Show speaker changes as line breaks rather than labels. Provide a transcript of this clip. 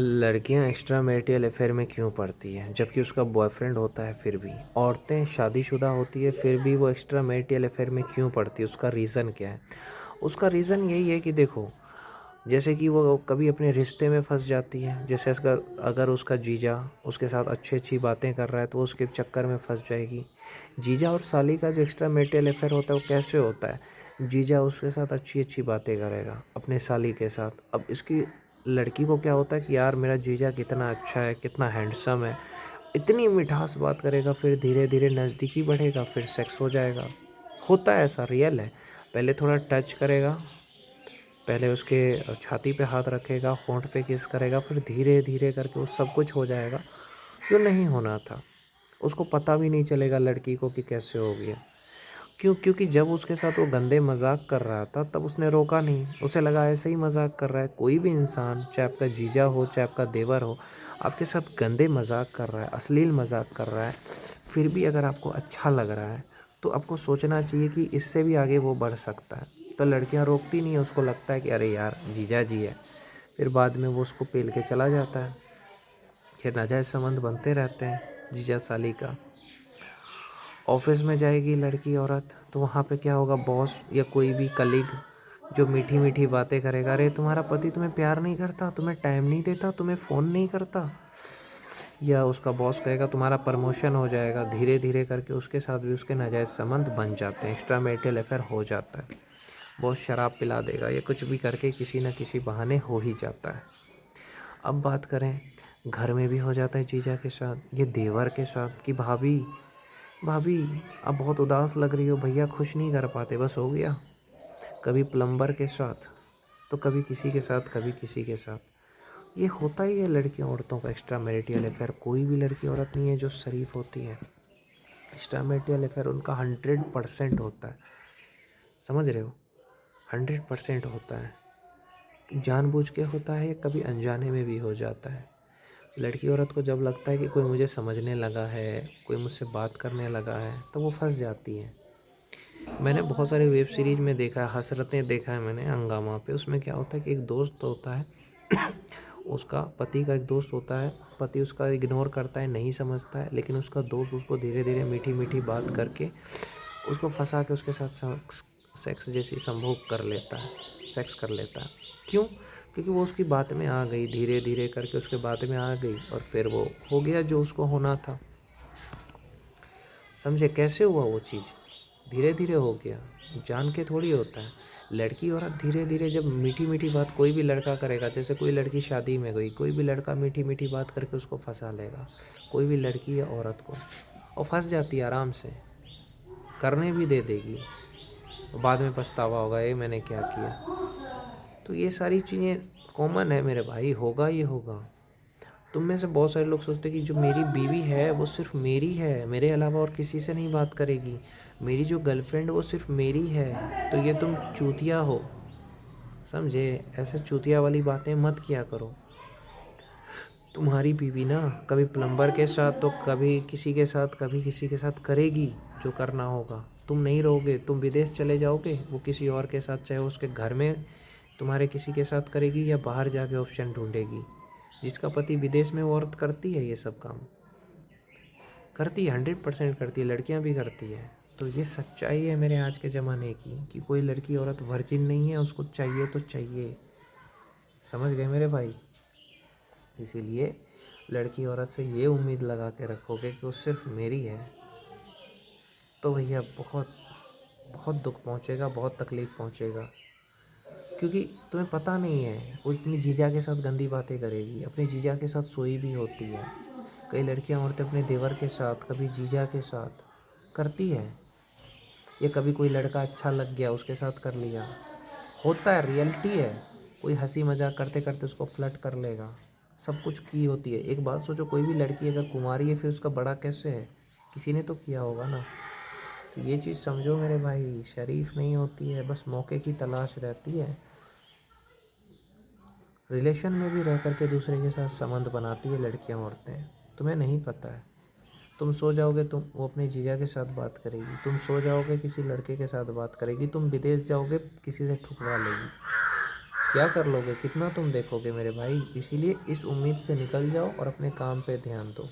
लड़कियां extra marital affair में क्यों पड़ती हैं जबकि उसका बॉयफ्रेंड होता है? फिर भी औरतें शादीशुदा होती है फिर भी वो एक्स्ट्रा मैरिटल अफेयर में क्यों पड़ती है? उसका रीज़न क्या है? उसका रीज़न यही है कि देखो, जैसे कि वो कभी अपने रिश्ते में फंस जाती है। जैसे अगर अगर उसका जीजा उसके साथ अच्छी अच्छी बातें कर रहा है तो वो उसके चक्कर में फंस जाएगी। जीजा और साली का जो एक्स्ट्रा मैरिटल अफेयर होता है वो कैसे होता है? जीजा उसके साथ अच्छी अच्छी बातें करेगा अपने साली के साथ। अब इसकी लड़की को क्या होता है कि यार मेरा जीजा कितना अच्छा है, कितना हैंडसम है, इतनी मिठास बात करेगा, फिर धीरे धीरे नज़दीकी बढ़ेगा, फिर सेक्स हो जाएगा। होता है, ऐसा रियल है। पहले थोड़ा टच करेगा, पहले उसके छाती पे हाथ रखेगा, होंठ पे किस करेगा, फिर धीरे धीरे करके वो सब कुछ हो जाएगा जो नहीं होना था। उसको पता भी नहीं चलेगा लड़की को कि कैसे हो गया। क्यों? क्योंकि जब उसके साथ वो गंदे मजाक कर रहा था तब उसने रोका नहीं। उसे लगा ऐसे ही मजाक कर रहा है। कोई भी इंसान, चाहे आपका जीजा हो चाहे आपका देवर हो, आपके साथ गंदे मजाक कर रहा है, अश्लील मजाक कर रहा है, फिर भी अगर आपको अच्छा लग रहा है तो आपको सोचना चाहिए कि इससे भी आगे वो बढ़ सकता है। तो लड़कियां रोकती नहीं है, उसको लगता है कि अरे यार जीजा जी है। फिर बाद में वो उसको पेल के चला जाता है। फिर नाजायज़ संबंध बनते रहते हैं जीजा साली का। ऑफिस में जाएगी लड़की औरत तो वहाँ पे क्या होगा, बॉस या कोई भी कलीग जो मीठी मीठी बातें करेगा, अरे तुम्हारा पति तुम्हें प्यार नहीं करता, तुम्हें टाइम नहीं देता, तुम्हें फ़ोन नहीं करता। या उसका बॉस कहेगा तुम्हारा प्रमोशन हो जाएगा। धीरे धीरे करके उसके साथ भी उसके नाजायज़ संबंध बन जाते हैं, एक्स्ट्रा मैरिटल अफेयर हो जाता है। बॉस शराब पिला देगा या कुछ भी करके किसी न किसी बहाने हो ही जाता है। अब बात करें, घर में भी हो जाता है जीजा के साथ, ये देवर के साथ कि भाभी भाभी आप बहुत उदास लग रही हो, भैया खुश नहीं कर पाते, बस हो गया। कभी प्लम्बर के साथ तो कभी किसी के साथ, कभी किसी के साथ। ये होता ही है लड़कियों औरतों का एक्स्ट्रा मैरिटल अफेयर। कोई भी लड़की औरत नहीं है जो शरीफ होती है। एक्स्ट्रा मैरिटल अफेयर उनका 100% होता है। समझ रहे हो? 100% होता है। जानबूझ के होता है या कभी अनजाने में भी हो जाता है। लड़की औरत को जब लगता है कि कोई मुझे समझने लगा है, कोई मुझसे बात करने लगा है, तो वो फंस जाती है। मैंने बहुत सारे वेब सीरीज़ में देखा है, हसरतें देखा है मैंने हंगामा पे। उसमें क्या होता है कि एक दोस्त होता है उसका पति का एक दोस्त होता है। पति उसका इग्नोर करता है, नहीं समझता है, लेकिन उसका दोस्त उसको धीरे धीरे मीठी मीठी बात करके उसको फंसा के उसके साथ सेक्स जैसी संभोग कर लेता है, सेक्स कर लेता है। क्यों? क्योंकि वो उसकी बात में आ गई, धीरे धीरे करके उसके बात में आ गई और फिर वो हो गया जो उसको होना था। समझे कैसे हुआ वो चीज़? धीरे धीरे हो गया, जान के थोड़ी होता है। लड़की औरत धीरे धीरे जब मीठी मीठी बात कोई भी लड़का करेगा, जैसे कोई लड़की शादी में गई, कोई भी लड़का मीठी मीठी बात करके उसको फंसा लेगा, कोई भी लड़की या औरत को, और फंस जाती है आराम से, करने भी दे देगी। बाद में पछतावा होगा, ये मैंने क्या किया। तो ये सारी चीज़ें कॉमन है मेरे भाई, होगा ये होगा। तुम में से बहुत सारे लोग सोचते हैं कि जो मेरी बीवी है वो सिर्फ मेरी है, मेरे अलावा और किसी से नहीं बात करेगी, मेरी जो गर्लफ्रेंड वो सिर्फ मेरी है, तो ये तुम चूतिया हो। समझे? ऐसे चूतिया वाली बातें मत किया करो। तुम्हारी बीवी ना कभी प्लम्बर के साथ तो कभी किसी के साथ, कभी किसी के साथ करेगी जो करना होगा। तुम नहीं रहोगे, तुम विदेश चले जाओगे, वो किसी और के साथ, चाहे उसके घर में तुम्हारे किसी के साथ करेगी या बाहर जाके ऑप्शन ढूंढेगी। जिसका पति विदेश में वो औरत करती है ये सब काम, करती है, 100% करती है, लड़कियां भी करती है। तो ये सच्चाई है मेरे आज के ज़माने की कि कोई लड़की औरत वर्जिन नहीं है, उसको चाहिए तो चाहिए। समझ गए मेरे भाई? इसीलिए लड़की औरत से ये उम्मीद लगा के रखोगे कि वो सिर्फ मेरी है, तो भैया बहुत बहुत दुख पहुँचेगा, बहुत तकलीफ़ पहुँचेगा। क्योंकि तुम्हें पता नहीं है वो अपनी जीजा के साथ गंदी बातें करेगी, अपने जीजा के साथ सोई भी होती है। कई लड़कियां औरतें अपने देवर के साथ, कभी जीजा के साथ करती है, या कभी कोई लड़का अच्छा लग गया उसके साथ कर लिया। होता है, रियलिटी है। कोई हंसी मजाक करते करते उसको फ्लर्ट कर लेगा, सब कुछ की होती है। एक बात सोचो, कोई भी लड़की अगर कुंवारी है फिर उसका बड़ा कैसे है? किसी ने तो किया होगा ना। तो ये चीज़ समझो मेरे भाई, शरीफ नहीं होती है, बस मौके की तलाश रहती है। रिलेशन में भी रह करके दूसरे के साथ संबंध बनाती है लड़कियां औरतें, तुम्हें नहीं पता है। तुम सो जाओगे, तुम वो अपने जीजा के साथ बात करेगी, तुम सो जाओगे किसी लड़के के साथ बात करेगी, तुम विदेश जाओगे किसी से ठुकरा लेगी। क्या कर लोगे, कितना तुम देखोगे मेरे भाई। इसीलिए इस उम्मीद से निकल जाओ और अपने काम पे ध्यान दो।